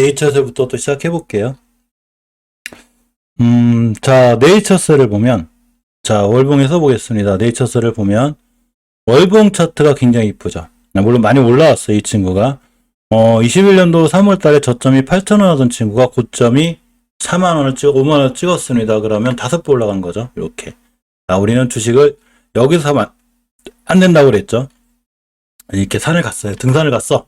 네이처스부터 또 시작해 볼게요. 자, 네이처스를 보면, 자, 월봉에 써보겠습니다. 네이처스를 보면, 월봉 차트가 굉장히 이쁘죠. 물론 많이 올라왔어요, 이 친구가. 21년도 3월 달에 저점이 8,000원 하던 친구가 고점이 4만원을 5만원을 찍었습니다. 그러면 5배 올라간 거죠. 이렇게. 자, 우리는 주식을 여기서 사면 안 된다고 그랬죠. 이렇게 산을 갔어요. 등산을 갔어.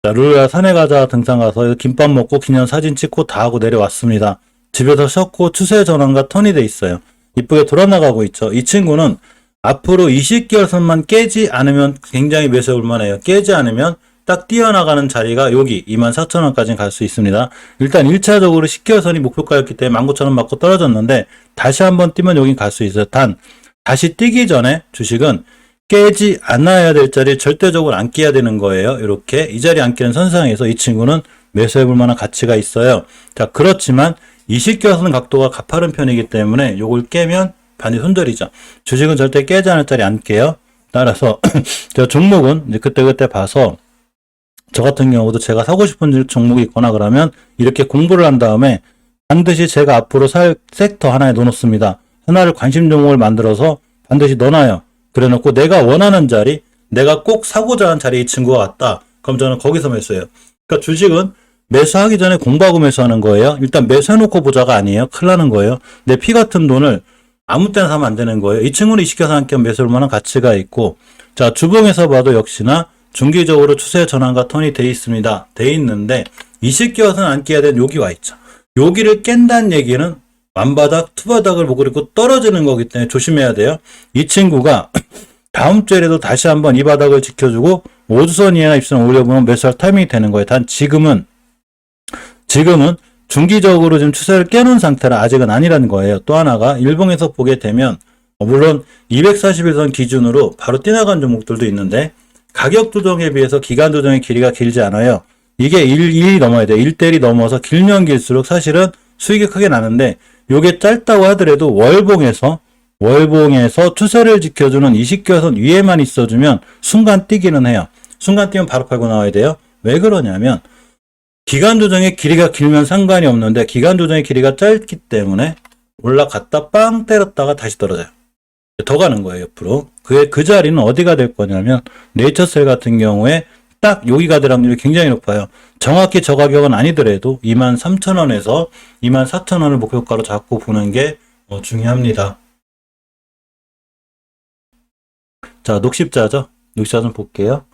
자, 룰루야 산에 가자 등산 가서 김밥 먹고 기념 사진 찍고 다 하고 내려왔습니다. 집에서 쉬었고 추세 전환과 턴이 돼 있어요. 이쁘게 돌아나가고 있죠. 이 친구는 앞으로 20개월 선만 깨지 않으면 굉장히 매수해 볼만해요. 깨지 않으면 딱 뛰어나가는 자리가 여기 24,000원까지 갈 수 있습니다. 일단 1차적으로 10개월 선이 목표가였기 때문에 19,000원 맞고 떨어졌는데 다시 한번 뛰면 여긴 갈 수 있어요. 단 다시 뛰기 전에 주식은 깨지 않아야 될 자리에 절대적으로 안 깨야 되는 거예요. 이렇게 이 자리에 안 깨는 선상에서 이 친구는 매수해 볼 만한 가치가 있어요. 자, 그렇지만 20개월 선 각도가 가파른 편이기 때문에 요걸 깨면 반이 손절이죠. 주식은 절대 깨지 않을 자리 안 깨요. 따라서 제가 종목은 이제 그때그때 봐서 저 같은 경우도 제가 사고 싶은 종목이 있거나 그러면 이렇게 공부를 한 다음에 반드시 제가 앞으로 살 섹터 하나에 넣어놓습니다. 하나를 관심 종목을 만들어서 반드시 넣어놔요. 그래 놓고 내가 원하는 자리, 내가 꼭 사고자 하는 자리에 이 친구가 왔다. 그럼 저는 거기서 매수해요. 그러니까 주식은 매수하기 전에 공부하고 매수하는 거예요. 일단 매수해놓고 보자가 아니에요. 큰일 나는 거예요. 내 피 같은 돈을 아무 때나 사면 안 되는 거예요. 이 친구는 20개월 함께 매수할 만한 가치가 있고, 자, 주봉에서 봐도 역시나 중기적으로 추세 전환과 턴이 돼 있습니다. 돼 있는데 20개월은 안 깨야 되는 여기 와 있죠. 여기를 깬다는 얘기는 완바닥, 투바닥을 보고 있고 떨어지는 거기 때문에 조심해야 돼요. 이 친구가 다음 주에라도 다시 한번 이 바닥을 지켜주고 5주선 이하나 입선 올려보면 매수할 타이밍이 되는 거예요. 단 지금은 중기적으로 지금 추세를 깨놓은 상태라 아직은 아니라는 거예요. 또 하나가 일봉에서 보게 되면 물론 241선 기준으로 바로 뛰어나간 종목들도 있는데 가격 조정에 비해서 기간 조정의 길이가 길지 않아요. 이게 1이 넘어야 돼요. 1대1이 넘어서 길면 길수록 사실은 수익이 크게 나는데 요게 짧다고 하더라도 월봉에서 추세를 지켜주는 20개월 선 위에만 있어주면 순간 뛰기는 해요. 순간 뛰면 바로 팔고 나와야 돼요. 왜 그러냐면 기간 조정의 길이가 길면 상관이 없는데 기간 조정의 길이가 짧기 때문에 올라갔다 빵 때렸다가 다시 떨어져요. 더 가는 거예요, 옆으로. 그 자리는 어디가 될 거냐면 네이처셀 같은 경우에 딱 여기가 될 확률이 굉장히 높아요. 정확히 저 가격은 아니더라도 23,000원에서 24,000원을 목표가로 잡고 보는 게 중요합니다. 자, 녹십자죠? 녹십자 좀 볼게요.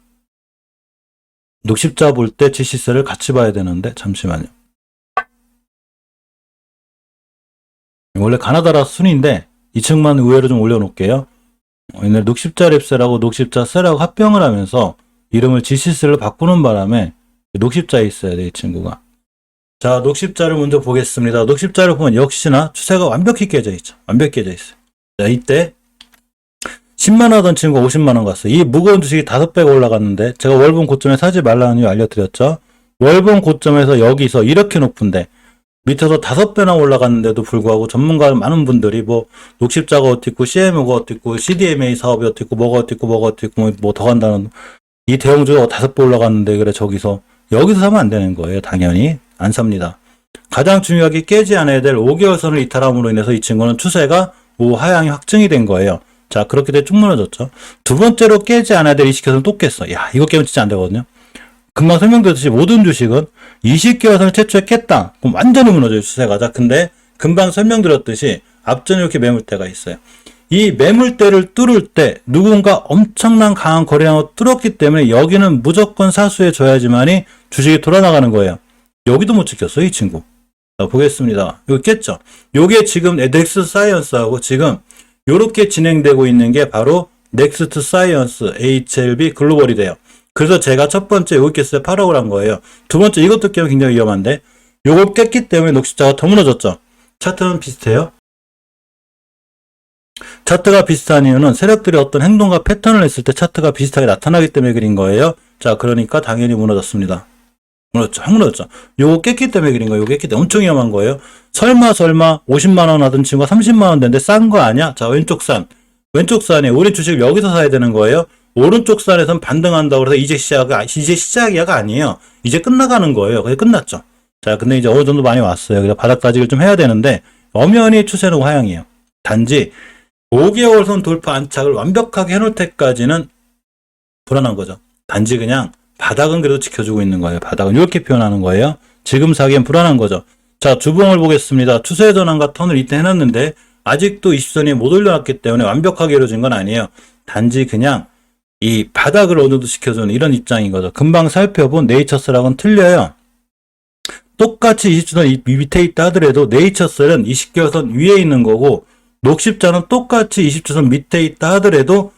녹십자 볼 때 지시세를 같이 봐야 되는데 잠시만요. 원래 가나다라 순인데 2층만 의외로 좀 올려놓을게요. 옛날 녹십자 랩셀하고 녹십자 셀하고 합병을 하면서 이름을 지시세를 바꾸는 바람에 녹십자에 있어야 돼, 이 친구가. 자, 녹십자를 먼저 보겠습니다. 녹십자를 보면 역시나 추세가 완벽히 깨져 있죠. 완벽히 깨져 있어요. 자, 이때 10만원 하던 친구가 50만원 갔어요. 이 무거운 주식이 5배가 올라갔는데 제가 월봉 고점에 사지 말라는 이유 알려드렸죠. 월봉 고점에서 여기서 이렇게 높은데 밑에서 5배나 올라갔는데도 불구하고 전문가 많은 분들이 뭐 녹십자가 어떻고 CMO가 어떻고 CDMA 사업이 어떻고 뭐가 어떻고 뭐 더 간다는 이 대형주가 5배 올라갔는데 그래 여기서 사면 안 되는 거예요. 당연히 안 삽니다. 가장 중요하게 깨지 않아야 될 5개월 선을 이탈함으로 인해서 이 친구는 추세가 우하향이 확증이 된 거예요. 자, 그렇게 돼 쭉 무너졌죠. 두 번째로 깨지 않아야 될 20개월선 또 깼어. 야, 이거 깨면 진짜 안 되거든요. 금방 설명드렸듯이 모든 주식은 20개월선을 최초에 깼다. 그럼 완전히 무너져요, 추세가. 자, 근데 금방 설명드렸듯이 앞전에 이렇게 매물대가 있어요. 이 매물대를 뚫을 때 누군가 엄청난 강한 거래량을 뚫었기 때문에 여기는 무조건 사수해 줘야지만이 주식이 돌아나가는 거예요. 여기도 못 지켰어요, 이 친구. 자, 보겠습니다. 여기 깼죠. 요게 지금 넥스트 사이언스하고 지금 요렇게 진행되고 있는 게 바로 넥스트 사이언스 HLB 글로벌이 돼요. 그래서 제가 첫 번째 여기 깼을 때 8억을 한 거예요. 두 번째 이것도 깨면 굉장히 위험한데 요걸 깼기 때문에 녹십자가 더 무너졌죠. 차트는 비슷해요. 차트가 비슷한 이유는 세력들이 어떤 행동과 패턴을 했을 때 차트가 비슷하게 나타나기 때문에 그린 거예요. 자, 그러니까 당연히 무너졌습니다. 무너졌죠. 요거 깼기 때문에 그린 거예요. 요거 깼기 때문에 엄청 위험한 거예요. 설마 50만원 하던 친구가 30만원 되는데 싼 거 아니야? 자, 왼쪽 산에 우리 주식을 여기서 사야 되는 거예요. 오른쪽 산에선 반등한다고 해서 이제 시작이야가 아니에요. 이제 끝나가는 거예요. 그게 끝났죠. 자, 근데 이제 어느 정도 많이 왔어요. 그래서 바닥 다지기를 좀 해야 되는데, 엄연히 추세는 하향이에요. 단지 5개월 선 돌파 안착을 완벽하게 해놓을 때까지는 불안한 거죠. 단지 그냥 바닥은 그래도 지켜주고 있는 거예요. 바닥은 이렇게 표현하는 거예요. 지금 사기엔 불안한 거죠. 자, 주봉을 보겠습니다. 추세 전환과 턴을 이때 해놨는데 아직도 20선이 못 올려놨기 때문에 완벽하게 이루어진 건 아니에요. 단지 그냥 이 바닥을 어느 정도 지켜주는 이런 입장인 거죠. 금방 살펴본 네이처스랑은 틀려요. 똑같이 20주선 밑에 있다 하더라도 네이처스는 20개월선 위에 있는 거고, 녹십자는 똑같이 20주선 밑에 있다 하더라도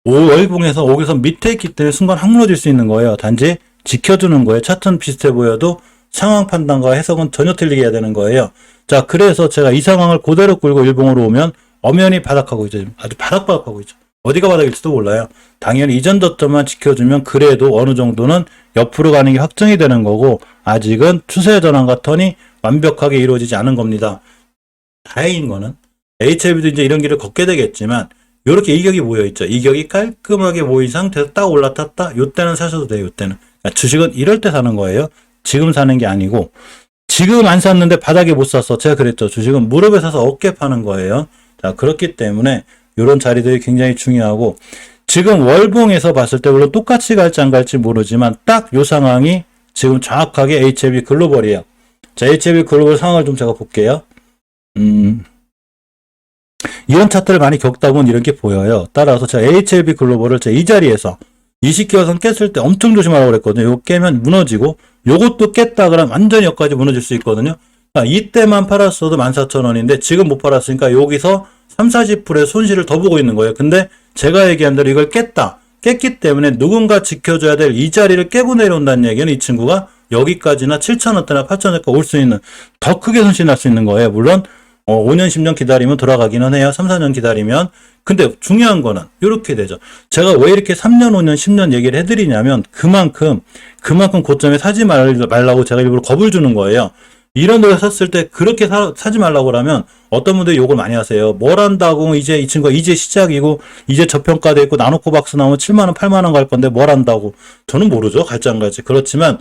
월봉에서 5개선 밑에 있기 때문에 순간 확 무너질 수 있는 거예요. 단지 지켜주는 거예요. 차트는 비슷해 보여도 상황 판단과 해석은 전혀 틀리게 해야 되는 거예요. 자, 그래서 제가 이 상황을 그대로 끌고 일봉으로 오면 엄연히 바닥하고 있죠. 아주 바닥바닥하고 있죠. 어디가 바닥일지도 몰라요. 당연히 이전 저점만 지켜주면 그래도 어느 정도는 옆으로 가는 게 확정이 되는 거고, 아직은 추세 전환과 턴이 완벽하게 이루어지지 않은 겁니다. 다행인 거는 HLB도 이제 이런 길을 걷게 되겠지만 이렇게 이격이 모여있죠. 이격이 깔끔하게 모인 상태에서 딱 올라탔다. 요때는 사셔도 돼요. 요때는. 주식은 이럴 때 사는 거예요. 지금 사는 게 아니고, 지금 안 샀는데 바닥에 못 샀어. 제가 그랬죠. 주식은 무릎에 사서 어깨 파는 거예요. 자, 그렇기 때문에 이런 자리들이 굉장히 중요하고, 지금 월봉에서 봤을 때 물론 똑같이 갈지 안 갈지 모르지만 딱 요 상황이 지금 정확하게 HLB 글로벌이에요. 자, HLB 글로벌 상황을 좀 제가 볼게요. 이런 차트를 많이 겪다 보면 이렇게 보여요. 따라서 제가 HLB 글로벌을 제 이 자리에서 20개월선 깼을 때 엄청 조심하라고 그랬거든요. 요거 깨면 무너지고, 요것도 깼다 그러면 완전히 여기까지 무너질 수 있거든요. 이때만 팔았어도 14,000원인데 지금 못 팔았으니까 여기서 30-40%의 손실을 더 보고 있는 거예요. 근데 제가 얘기한 대로 이걸 깼기 때문에 누군가 지켜줘야 될 이 자리를 깨고 내려온다는 얘기는 이 친구가 여기까지나 7,000원대나 8,000원대까지 올 수 있는, 더 크게 손실 날 수 있는 거예요. 물론 5년, 10년 기다리면 돌아가기는 해요. 3, 4년 기다리면. 근데 중요한 거는 이렇게 되죠. 제가 왜 이렇게 3년, 5년, 10년 얘기를 해드리냐면 그만큼 고점에 사지 말라고 제가 일부러 겁을 주는 거예요. 이런 데서 샀을 때 그렇게 사지 말라고 하면 어떤 분들이 욕을 많이 하세요. 뭘 한다고, 이제 이 친구가 이제 시작이고 이제 저평가돼 있고 나노코 박스 나오면 7만원, 8만원 갈 건데 뭘 한다고. 저는 모르죠. 갈지 안 갈지. 그렇지만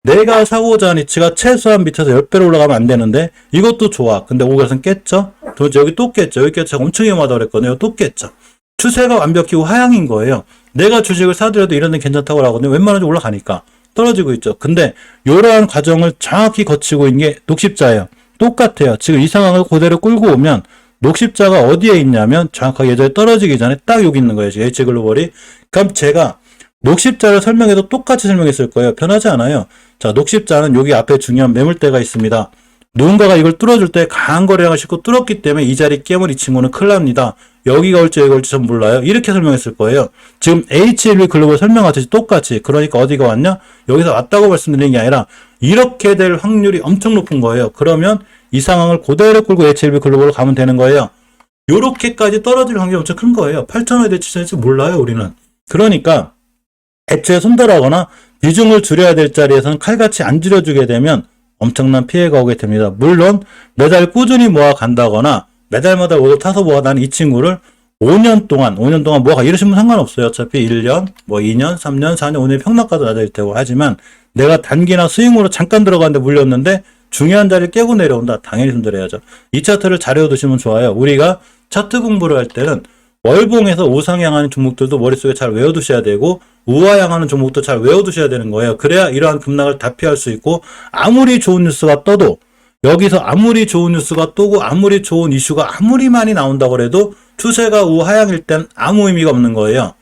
내가 사고자 하는 위치가 최소한 밑에서 10배로 올라가면 안 되는데 이것도 좋아. 근데 5개선 깼죠? 도대체 여기 또 깼죠? 여기 깼죠? 제가 엄청 위험하다고 그랬거든요. 또 깼죠? 추세가 완벽히 하향인 거예요. 내가 주식을 사더라도 이런 데 괜찮다고 하거든요. 웬만하면 올라가니까 떨어지고 있죠. 근데 이러한 과정을 정확히 거치고 있는 게 녹십자예요. 똑같아요. 지금 이 상황을 그대로 끌고 오면 녹십자가 어디에 있냐면 정확하게 예전에 떨어지기 전에 딱 여기 있는 거예요. 지금 H글로벌이. 그럼 제가 녹십자를 설명해도 똑같이 설명했을 거예요. 변하지 않아요. 자, 녹십자는 여기 앞에 중요한 매물대가 있습니다. 누군가가 이걸 뚫어줄 때 강한 거래량을 싣고 뚫었기 때문에 이 자리 깨면 이 친구는 큰일 납니다. 여기가 올지 여기가 올지 전 몰라요. 이렇게 설명했을 거예요. 지금 HLB 글로벌 설명하듯이 똑같이. 그러니까 어디가 왔냐? 여기서 왔다고 말씀드리는 게 아니라 이렇게 될 확률이 엄청 높은 거예요. 그러면 이 상황을 그대로 끌고 HLB 글로벌로 가면 되는 거예요. 요렇게까지 떨어질 확률이 엄청 큰 거예요. 8,000원에 대해 추천할지 몰라요, 우리는. 그러니까 애초에 손절하거나 비중을 줄여야 될 자리에서는 칼같이 안 줄여주게 되면 엄청난 피해가 오게 됩니다. 물론 매달 꾸준히 모아 간다거나 매달마다 오도 타서 모아, 나는 이 친구를 5년 동안 모아가 이러시면 상관없어요. 어차피 1년, 2년, 3년, 4년, 5년 평락가도 낮아질 테고. 하지만 내가 단기나 스윙으로 잠깐 들어갔는데 물렸는데 중요한 자리를 깨고 내려온다. 당연히 손절해야죠. 이 차트를 잘 외워두시면 좋아요. 우리가 차트 공부를 할 때는 월봉에서 우상향하는 종목들도 머릿속에 잘 외워두셔야 되고 우하향하는 종목도 잘 외워두셔야 되는 거예요. 그래야 이러한 급락을 다 피할 수 있고, 아무리 좋은 뉴스가 떠도, 여기서 아무리 좋은 뉴스가 뜨고 아무리 좋은 이슈가 아무리 많이 나온다고 해도 추세가 우하향일 땐 아무 의미가 없는 거예요.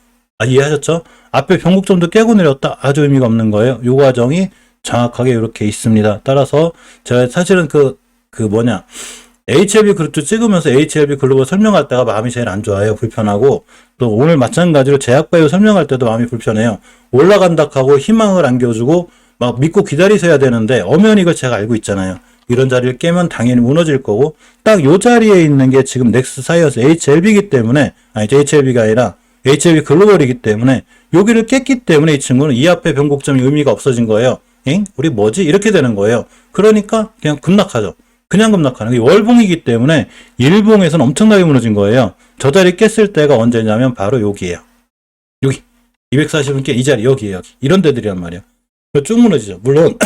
이해하셨죠? 앞에 변곡점도 깨고 내렸다. 아주 의미가 없는 거예요. 이 과정이 정확하게 이렇게 있습니다. 따라서 제가 사실은 HLB 그룹도 찍으면서 HLB 글로벌 설명할 때가 마음이 제일 안 좋아요. 불편하고, 또 오늘 마찬가지로 제약바이오 설명할 때도 마음이 불편해요. 올라간다 하고 희망을 안겨주고 막 믿고 기다리셔야 되는데 엄연히 이걸 제가 알고 있잖아요. 이런 자리를 깨면 당연히 무너질 거고, 딱 요 자리에 있는 게 지금 넥스 사이언스 HLB이기 때문에, HLB가 아니라 HLB 글로벌이기 때문에 여기를 깼기 때문에 이 친구는 이 앞에 변곡점이 의미가 없어진 거예요. 우리 뭐지? 이렇게 되는 거예요. 그러니까 그냥 급락하죠. 그냥 급락하는 게 월봉이기 때문에 일봉에서는 엄청나게 무너진 거예요. 저 자리 깼을 때가 언제냐면 바로 여기예요. 여기 240원 깨 이 자리 여기에요. 여기. 이런 데들이란 말이에요. 쭉 무너지죠. 물론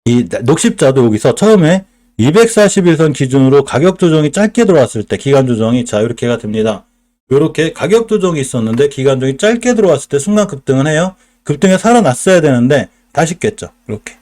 이 녹십자도 여기서 처음에 241선 기준으로 가격 조정이 짧게 들어왔을 때 기간 조정이 자 이렇게가 됩니다. 이렇게 가격 조정이 있었는데 기간 조정이 짧게 들어왔을 때 순간 급등은 해요. 급등에 살아났어야 되는데 다시 깼죠. 이렇게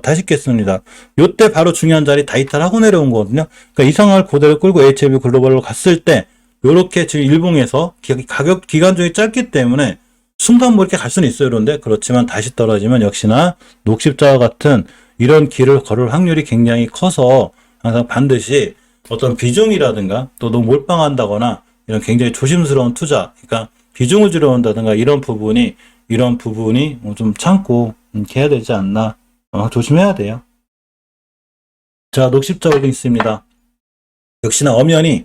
다시 깼습니다. 요때 바로 중요한 자리 다 이탈하고 내려온 거거든요. 그러니까 이 상황을 그대로 끌고 HLB 글로벌로 갔을 때 요렇게 지금 일봉에서 가격 기간 조정이 짧기 때문에 순간 뭐 이렇게 갈 수는 있어요. 그런데 그렇지만 다시 떨어지면 역시나 녹십자와 같은 이런 길을 걸을 확률이 굉장히 커서 항상 반드시 어떤 비중이라든가 또 너무 몰빵한다거나 이런 굉장히 조심스러운 투자, 그러니까 비중을 줄여온다든가 이런 부분이 좀 참고 이렇게 해야 되지 않나 조심해야 돼요. 자, 녹십자 홀딩 있습니다. 역시나 엄연히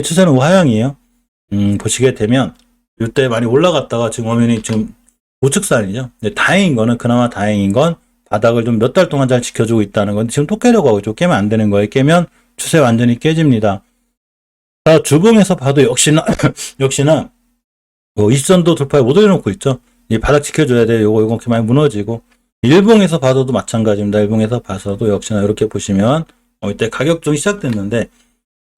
추세는 우하향이에요. 보시게 되면 이때 많이 올라갔다가 지금 엄연히 지금 우측산이죠. 근데 그나마 다행인 건 바닥을 좀 몇 달 동안 잘 지켜주고 있다는 건데 지금 또 깨려고 하고 있죠. 깨면 안 되는 거예요. 깨면 추세 완전히 깨집니다. 자, 주봉에서 봐도 역시나 20선도 돌파에 못 올려놓고 있죠. 이 바닥 지켜줘야 돼요. 요거 이렇게 많이 무너지고 일봉에서 봐도 마찬가지입니다. 일봉에서 봐서도 역시나 이렇게 보시면 이때 가격 조정이 시작됐는데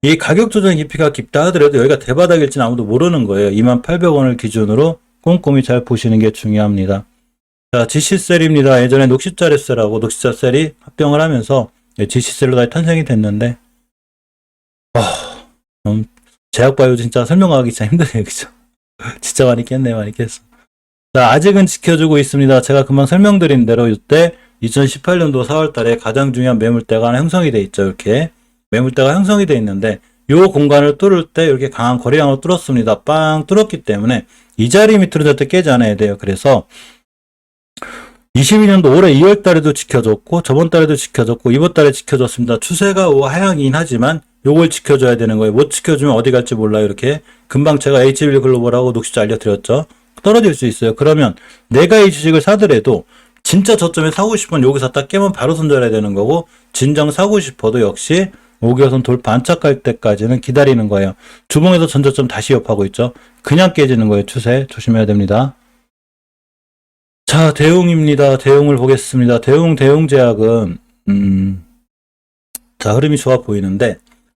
이 가격 조정의 깊이가 깊다 하더라도 여기가 대바닥일지는 아무도 모르는 거예요. 28,000원을 기준으로 꼼꼼히 잘 보시는 게 중요합니다. 자, GC셀입니다. 예전에 녹십자셀하고 녹십자셀이 합병을 하면서 GC셀로 다시 탄생이 됐는데 제약바이오 진짜 설명하기 진짜 힘드네요. 그죠? 진짜 많이 깼네요. 많이 깼어. 자, 아직은 지켜주고 있습니다. 제가 금방 설명드린 대로 이때 2018년도 4월 달에 가장 중요한 매물대가 하나 형성이 돼 있죠. 이렇게 매물대가 형성이 돼 있는데 요 공간을 뚫을 때 이렇게 강한 거래량으로 뚫었습니다. 빵 뚫었기 때문에 이 자리 밑으로 절대 깨지 않아야 돼요. 그래서 22년도 올해 2월 달에도 지켜줬고 저번 달에도 지켜줬고 이번 달에 지켜줬습니다. 추세가 하향이긴 하지만 요걸 지켜줘야 되는 거예요. 못 지켜주면 어디 갈지 몰라요. 이렇게 금방 제가 HB 글로벌하고 녹십자 알려드렸죠. 떨어질 수 있어요. 그러면 내가 이 주식을 사더라도 진짜 저점에 사고 싶으면 여기서 딱 깨면 바로 손절해야 되는 거고 진정 사고 싶어도 역시 5개선 돌파 안착할 때까지는 기다리는 거예요. 주봉에서 전저점 다시 옆하고 있죠. 그냥 깨지는 거예요. 추세 조심해야 됩니다. 자, 대웅입니다. 대웅을 보겠습니다. 대웅제약은 자, 흐름이 좋아 보이는데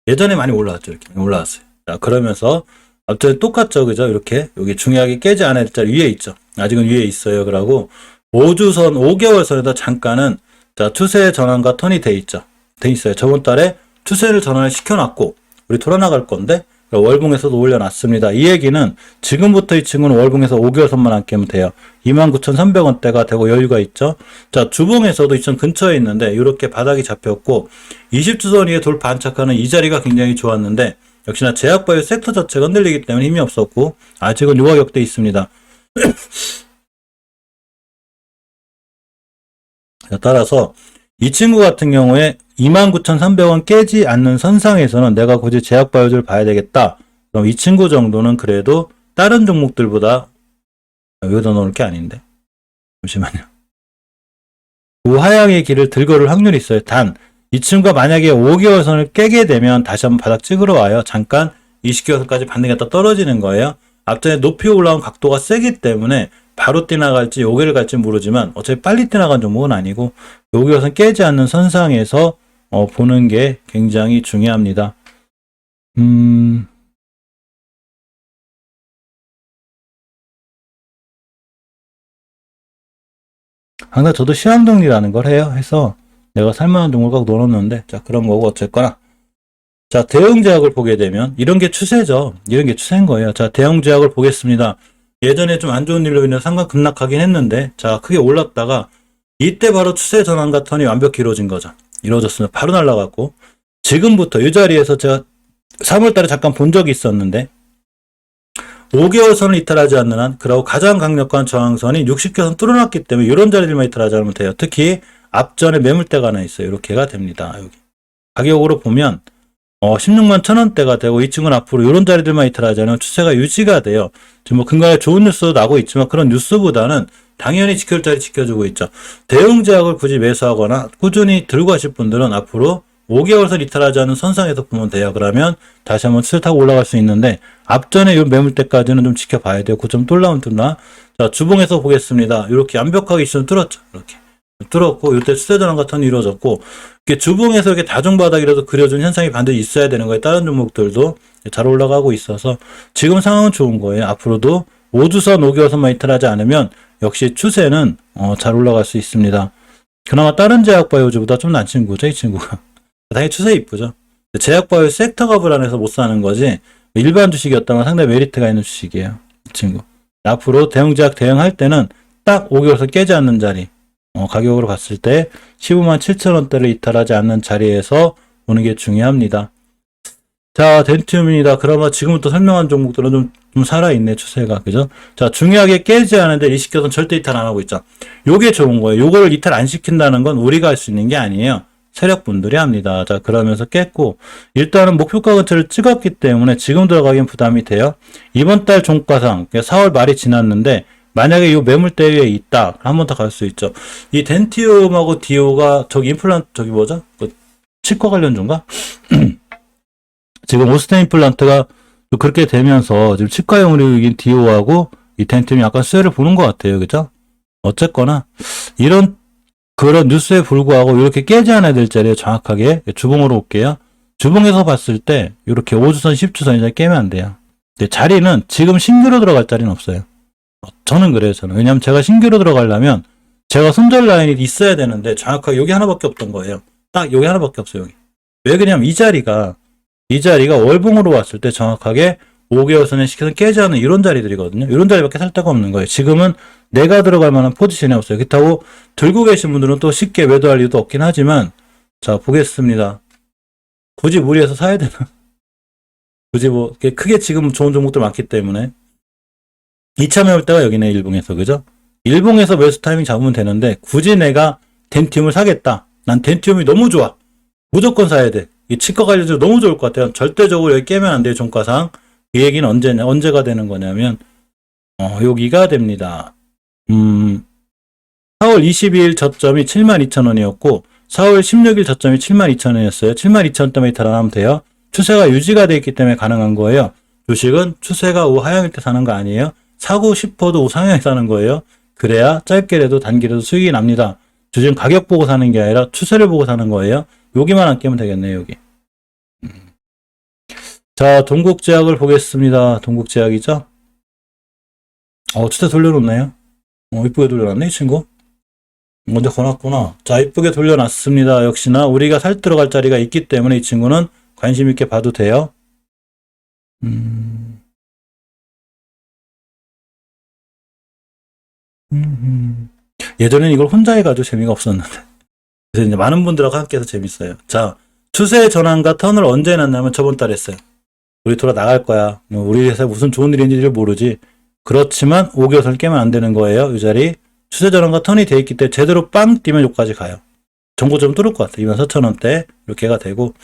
예전에 많이 올라왔죠. 이렇게 올라왔어요. 자, 그러면서 앞전에 똑같죠. 그죠? 이렇게 여기 중요하게 깨지 않아야 될 자리 위에 있죠. 아직은 위에 있어요. 그러고 5주선, 5개월 선에다 잠깐은 자, 추세 전환과 턴이 돼 있죠. 돼 있어요. 저번 달에 추세를 전환을 시켜놨고 우리 돌아나갈 건데 월봉에서도 올려놨습니다. 이 얘기는 지금부터 이 친구는 월봉에서 5개월 선만 안 깨면 돼요. 29,300원대가 되고 여유가 있죠. 자, 주봉에서도 2천 근처에 있는데 이렇게 바닥이 잡혔고 20주선 위에 돌파 안착하는 이 자리가 굉장히 좋았는데 역시나 제약바이오 섹터 자체가 흔들리기 때문에 힘이 없었고 아직은 요하격돼 있습니다. 따라서 이 친구 같은 경우에 29,300원 깨지 않는 선상에서는 내가 굳이 제약바이오를 봐야 되겠다. 그럼 이 친구 정도는 그래도 다른 종목들보다 여기다 넣을 게 아닌데 잠시만요. 우하향의 길을 들걸을 확률이 있어요. 단 이 친구가 만약에 5개월 선을 깨게 되면 다시 한번 바닥 찍으러 와요. 잠깐 20개월 선까지 반등했다 떨어지는 거예요. 앞전에 높이 올라온 각도가 세기 때문에 바로 뛰나갈지 여기를 갈지 모르지만 어차피 빨리 뛰나간 종목은 아니고 여기서 선 깨지 않는 선상에서 보는 게 굉장히 중요합니다. 항상 저도 시황 정리라는 걸 해요. 해서 내가 살만한 종목을 꼭 넣어놓는데 자 그런 거고 어쨌거나 자 대웅제약을 보게 되면 이런 게 추세죠. 이런 게 추세인 거예요. 자 대웅제약을 보겠습니다. 예전에 좀 안 좋은 일로 인해 상관 급락하긴 했는데 자 크게 올랐다가 이때 바로 추세 전환과 턴이 완벽히 이루어진 거죠. 이루어졌으면 바로 날라갔고 지금부터 이 자리에서 제가 3월달에 잠깐 본 적이 있었는데 5개월 선을 이탈하지 않는 한 그리고 가장 강력한 저항선이 60개선 뚫어놨기 때문에 이런 자리들만 이탈하지 않으면 돼요. 특히 앞전에 매물대가 하나 있어요. 이렇게가 됩니다. 여기 가격으로 보면 16만 1,000원대가 되고 이 친구는 앞으로 이런 자리들만 이탈하지 않으면 추세가 유지가 돼요. 지금 뭐 근간에 좋은 뉴스도 나고 있지만 그런 뉴스보다는 당연히 지킬 자리 지켜주고 있죠. 대웅제약을 굳이 매수하거나 꾸준히 들고 가실 분들은 앞으로 5개월선 이탈하지 않은 선상에서 보면 돼요. 그러면 다시 한번 추세 타고 올라갈 수 있는데 앞전에 이 매물대까지는 좀 지켜봐야 돼요. 9점 뚫나면 뚫나. 자 주봉에서 보겠습니다. 이렇게 완벽하게 시선 뚫었죠. 이렇게 뚫었고, 이때 추세 전환과 턴이 이루어졌고, 이렇게 주봉에서 이렇게 다중바닥이라도 그려준 현상이 반드시 있어야 되는 거예요. 다른 종목들도 잘 올라가고 있어서 지금 상황은 좋은 거예요. 앞으로도 5주선, 5개월선만 이탈하지 않으면 역시 추세는 잘 올라갈 수 있습니다. 그나마 다른 제약바이오주보다 좀 난 친구죠, 이 친구가. 당연히 추세 이쁘죠. 제약바이오 섹터가 불안해서 못 사는 거지, 일반 주식이었다면 상당히 메리트가 있는 주식이에요, 이 친구. 앞으로 대형제약 대응할 때는 딱 5개월선 깨지 않는 자리, 가격으로 봤을 때 15만 7천 원대를 이탈하지 않는 자리에서 보는 게 중요합니다. 자, 덴티움입니다. 그러면 지금부터 설명한 종목들은 좀 살아있네, 추세가. 그죠? 자, 중요하게 깨지 않은데 이 시켜서는 절대 이탈 안 하고 있죠. 요게 좋은 거예요. 요거를 이탈 안 시킨다는 건 우리가 할 수 있는 게 아니에요. 세력분들이 합니다. 자, 그러면서 깼고, 일단은 목표가 근처를 찍었기 때문에 지금 들어가긴 부담이 돼요. 이번 달 종가상, 4월 말이 지났는데, 만약에 이 매물대 위에 있다, 한 번 더 갈 수 있죠. 이 덴티움하고 디오가, 저기 뭐죠? 치과 관련주인가? 지금 오스템 임플란트가 그렇게 되면서 지금 치과용 의료기인 디오하고 이 덴티움이 약간 수혜를 보는 것 같아요. 그죠? 어쨌거나, 그런 뉴스에 불구하고 이렇게 깨지 않아야 될 자리에 정확하게 주봉으로 올게요. 주봉에서 봤을 때 이렇게 5주선, 10주선 이제 깨면 안 돼요. 근데 자리는 지금 신규로 들어갈 자리는 없어요. 저는 그래요, 저는. 왜냐면 제가 신규로 들어가려면 제가 손절 라인이 있어야 되는데 정확하게 여기 하나밖에 없던 거예요. 딱 여기 하나밖에 없어요, 여기. 왜 그러냐면 이 자리가 월봉으로 왔을 때 정확하게 5개월선에 시켜서 깨지 않는 이런 자리들이거든요. 이런 자리밖에 살 데가 없는 거예요. 지금은 내가 들어갈 만한 포지션이 없어요. 그렇다고 들고 계신 분들은 또 쉽게 매도할 이유도 없긴 하지만, 자, 보겠습니다. 굳이 무리해서 사야 되나? 굳이 크게 지금 좋은 종목들 많기 때문에. 2차 매울 때가 여기네, 일봉에서. 그죠? 일봉에서 매수 타이밍 잡으면 되는데, 굳이 내가 덴티움을 사겠다. 난 덴티움이 너무 좋아. 무조건 사야 돼. 이 치과 관련주 너무 좋을 것 같아요. 절대적으로 여기 깨면 안 돼요, 종가상. 이 얘기는 언제가 되는 거냐면, 여기가 됩니다. 4월 22일 저점이 72,000원이었고, 4월 16일 저점이 72,000원이었어요. 72,000원 때문에 이탈하면 돼요. 추세가 유지가 되어 있기 때문에 가능한 거예요. 주식은 추세가 우하향일 때 사는 거 아니에요. 사고 싶어도 우상향에 사는 거예요. 그래야 짧게라도 단기라도 수익이 납니다. 주식은 가격 보고 사는 게 아니라 추세를 보고 사는 거예요. 여기만 안 깨면 되겠네요, 여기. 자, 동국제약을 보겠습니다. 동국제약이죠? 추세 돌려놓네요. 이쁘게 돌려놨네, 이 친구. 먼저 거놨구나. 자, 이쁘게 돌려놨습니다. 역시나 우리가 살 들어갈 자리가 있기 때문에 이 친구는 관심 있게 봐도 돼요. 예전엔 이걸 혼자 해가지고 재미가 없었는데. 그래서 이제 많은 분들하고 함께 해서 재밌어요. 자, 추세 전환과 턴을 언제 해놨냐면 저번 달에 했어요. 우리 돌아 나갈 거야. 우리 회사에 무슨 좋은 일이 있는지를 모르지. 그렇지만 5개월선을 깨면 안 되는 거예요. 이 자리. 추세 전환과 턴이 돼 있기 때문에 제대로 빵 뛰면 여기까지 가요. 정보 좀 뚫을 것 같아요. 24,000원대 이렇게가 되고.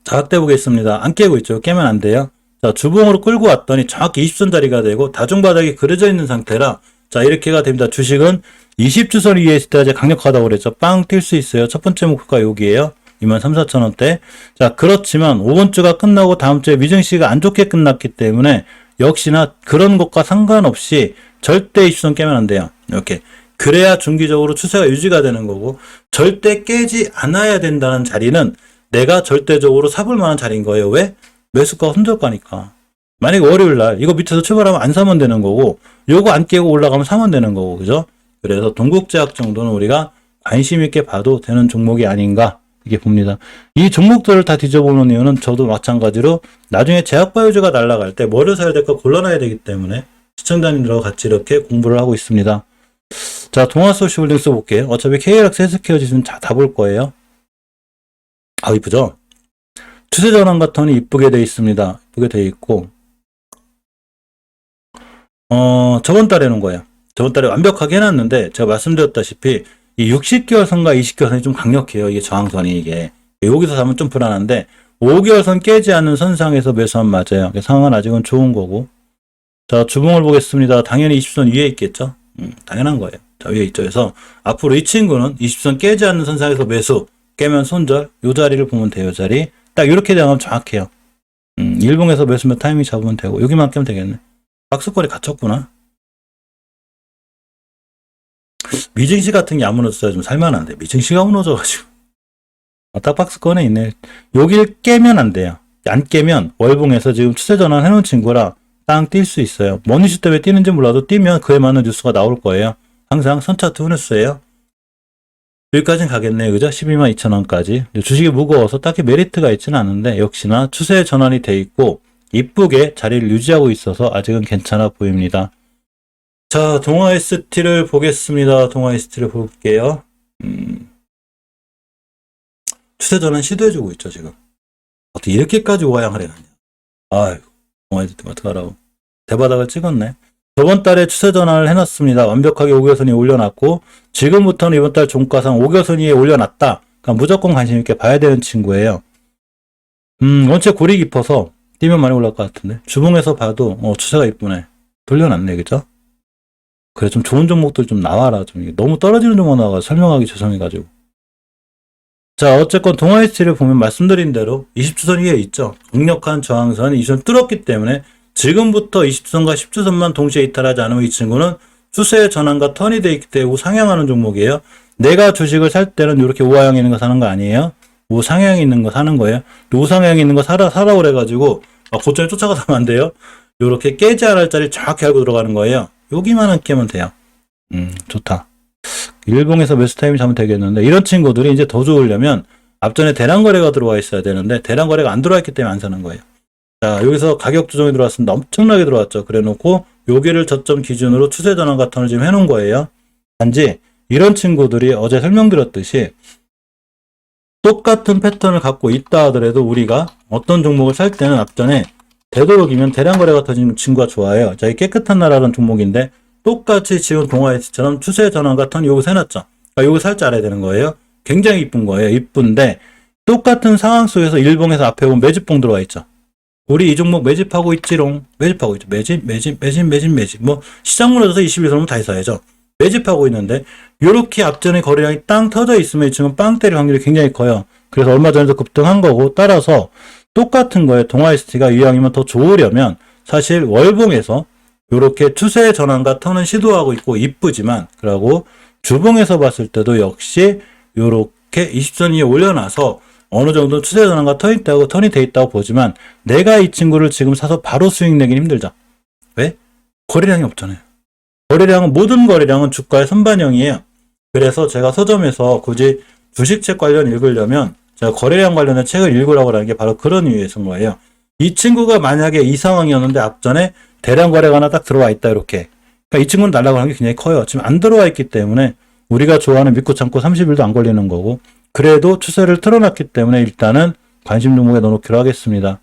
자, 확대 보겠습니다. 안 깨고 있죠. 깨면 안 돼요. 자, 주봉으로 끌고 왔더니 정확히 20선 자리가 되고 다중바닥이 그려져 있는 상태라, 자, 이렇게가 됩니다. 주식은 20주선 위에 있을 때 강력하다고 그랬죠. 빵 뛸 수 있어요. 첫 번째 목표가 여기에요. 23,000~24,000원대. 자, 그렇지만 5번 주가 끝나고 다음 주에 미증시가 안 좋게 끝났기 때문에 역시나 그런 것과 상관없이 절대 20선 깨면 안 돼요. 이렇게. 그래야 중기적으로 추세가 유지가 되는 거고, 절대 깨지 않아야 된다는 자리는 내가 절대적으로 사볼 만한 자리인 거예요. 왜? 매수가가 손절가니까. 만약에 월요일날 이거 밑에서 출발하면 안 사면 되는 거고, 요거 안 깨고 올라가면 사면 되는 거고, 그죠? 그래서 동국제약 정도는 우리가 관심 있게 봐도 되는 종목이 아닌가, 이렇게 봅니다. 이 종목들을 다 뒤져보는 이유는 저도 마찬가지로 나중에 제약바이오주가 날아갈 때 뭐를 사야 될까 골라놔야 되기 때문에 시청자님들하고 같이 이렇게 공부를 하고 있습니다. 자, 동아소시홀딩스 볼게요. 어차피 KLX 헬스케어 지수는 다 볼 거예요. 이쁘죠? 추세 전환과 턴이 이쁘게 돼 있습니다. 이쁘게 돼 있고, 저번 달에 놓은 거예요. 저번 달에 완벽하게 해놨는데, 제가 말씀드렸다시피, 이 60개월 선과 20개월 선이 좀 강력해요. 이게 저항선이 이게. 여기서 사면 좀 불안한데, 5개월 선 깨지 않는 선상에서 매수하면 맞아요. 상황은 아직은 좋은 거고. 자, 주봉을 보겠습니다. 당연히 20선 위에 있겠죠? 당연한 거예요. 자, 위에 있죠. 그래서 앞으로 이 친구는 20선 깨지 않는 선상에서 매수, 깨면 손절, 요 자리를 보면 돼요. 요 자리. 딱 이렇게 되면 정확해요. 일봉에서 매수면 타이밍 잡으면 되고, 여기만 깨면 되겠네. 박스권이 갇혔구나. 미증시 같은 게 안 무너졌어야 좀 살만한데 미증시가 무너져가지고 딱 박스 꺼내 있네. 여길 깨면 안 돼요. 안 깨면 월봉에서 지금 추세 전환 해놓은 친구라 땅 뛸 수 있어요. 뭔 이슈 때문에 뛰는지 몰라도 뛰면 그에 맞는 뉴스가 나올 거예요. 항상 선차트 뉴스예요. 여기까지는 가겠네요. 그죠? 122,000원까지. 주식이 무거워서 딱히 메리트가 있지는 않은데 역시나 추세 전환이 돼 있고 이쁘게 자리를 유지하고 있어서 아직은 괜찮아 보입니다. 자, 동아 ST를 보겠습니다. 동아 ST를 볼게요. 추세 전환 시도해주고 있죠, 지금. 어떻게 이렇게까지 우하향을 해놨냐. 아이고, 동아 ST 어떡하라고. 대바닥을 찍었네. 저번 달에 추세 전환을 해놨습니다. 완벽하게 5개선이 올려놨고, 지금부터는 이번 달 종가상 5개선 위에 올려놨다. 그러니까 무조건 관심 있게 봐야 되는 친구예요. 원체 골이 깊어서 뛰면 많이 올라갈 것 같은데. 주봉에서 봐도, 추세가 이쁘네. 돌려놨네, 그죠? 그래, 좀 좋은 종목들 좀 나와라. 좀 너무 떨어지는 종목 나와서 설명하기 죄송해가지고. 자, 어쨌건 동아 ST를 보면 말씀드린 대로 20주선 위에 있죠. 강력한 저항선 20주선 뚫었기 때문에 지금부터 20주선과 10주선만 동시에 이탈하지 않으면 이 친구는 추세의 전환과 턴이 돼 있기 때문에 우상향하는 종목이에요. 내가 주식을 살 때는 이렇게 우하향이 있는 거 사는 거 아니에요. 우상향이 있는 거 사는 거예요. 우상향이 있는 거 사라 그래가지고 고점에 쫓아가면 안 돼요. 이렇게 깨지 않을 자리 정확히 알고 들어가는 거예요. 여기만 깨면 돼요. 좋다. 일봉에서 매수 타임이 잘못되겠는데 이런 친구들이 이제 더 좋으려면 앞전에 대량 거래가 들어와 있어야 되는데 대량 거래가 안 들어와 있기 때문에 안 사는 거예요. 자, 여기서 가격 조정이 들어왔습니다. 엄청나게 들어왔죠. 그래 놓고 여기를 저점 기준으로 추세 전환 같은 지금 해놓은 거예요. 단지 이런 친구들이 어제 설명드렸듯이 똑같은 패턴을 갖고 있다 하더라도 우리가 어떤 종목을 살 때는 앞전에 되도록이면 대량 거래가 터지는 친구가 좋아요. 자, 이 깨끗한 나라라는 종목인데 똑같이 지금 동아 ST처럼 추세 전환 같은 여기서 해놨죠. 그러니까 여기 살 줄 알아야 되는 거예요. 굉장히 이쁜 거예요. 이쁜데 똑같은 상황 속에서 일봉에서 앞에 보면 매집봉 들어와 있죠. 우리 이 종목 매집하고 있지롱. 매집하고 있죠. 매집. 뭐 시장 무너져서 21선은 다 있어야죠. 매집하고 있는데 이렇게 앞전에 거래량이 땅 터져 있으면 지금 빵 때릴 확률이 굉장히 커요. 그래서 얼마 전에도 급등한 거고 따라서 똑같은 거예요. 동아 ST가 이왕이면 더 좋으려면 사실 월봉에서 이렇게 추세 전환과 턴은 시도하고 있고 이쁘지만 그러고 주봉에서 봤을 때도 역시 이렇게 20선 위에 올려놔서 어느 정도 추세 전환과 턴이 돼 있다고 보지만 내가 이 친구를 지금 사서 바로 수익 내긴 힘들죠. 왜? 거래량이 없잖아요. 모든 거래량은 주가의 선반영이에요. 그래서 제가 서점에서 굳이 주식책 관련 읽으려면 제가 거래량 관련된 책을 읽으라고 하는 게 바로 그런 이유에서인 거예요. 이 친구가 만약에 이 상황이었는데 앞전에 대량 거래가 하나 딱 들어와 있다 이렇게. 그러니까 이 친구는 날아가는 게 굉장히 커요. 지금 안 들어와 있기 때문에 우리가 좋아하는 믿고 참고 30일도 안 걸리는 거고 그래도 추세를 틀어놨기 때문에 일단은 관심 종목에 넣어놓기로 하겠습니다.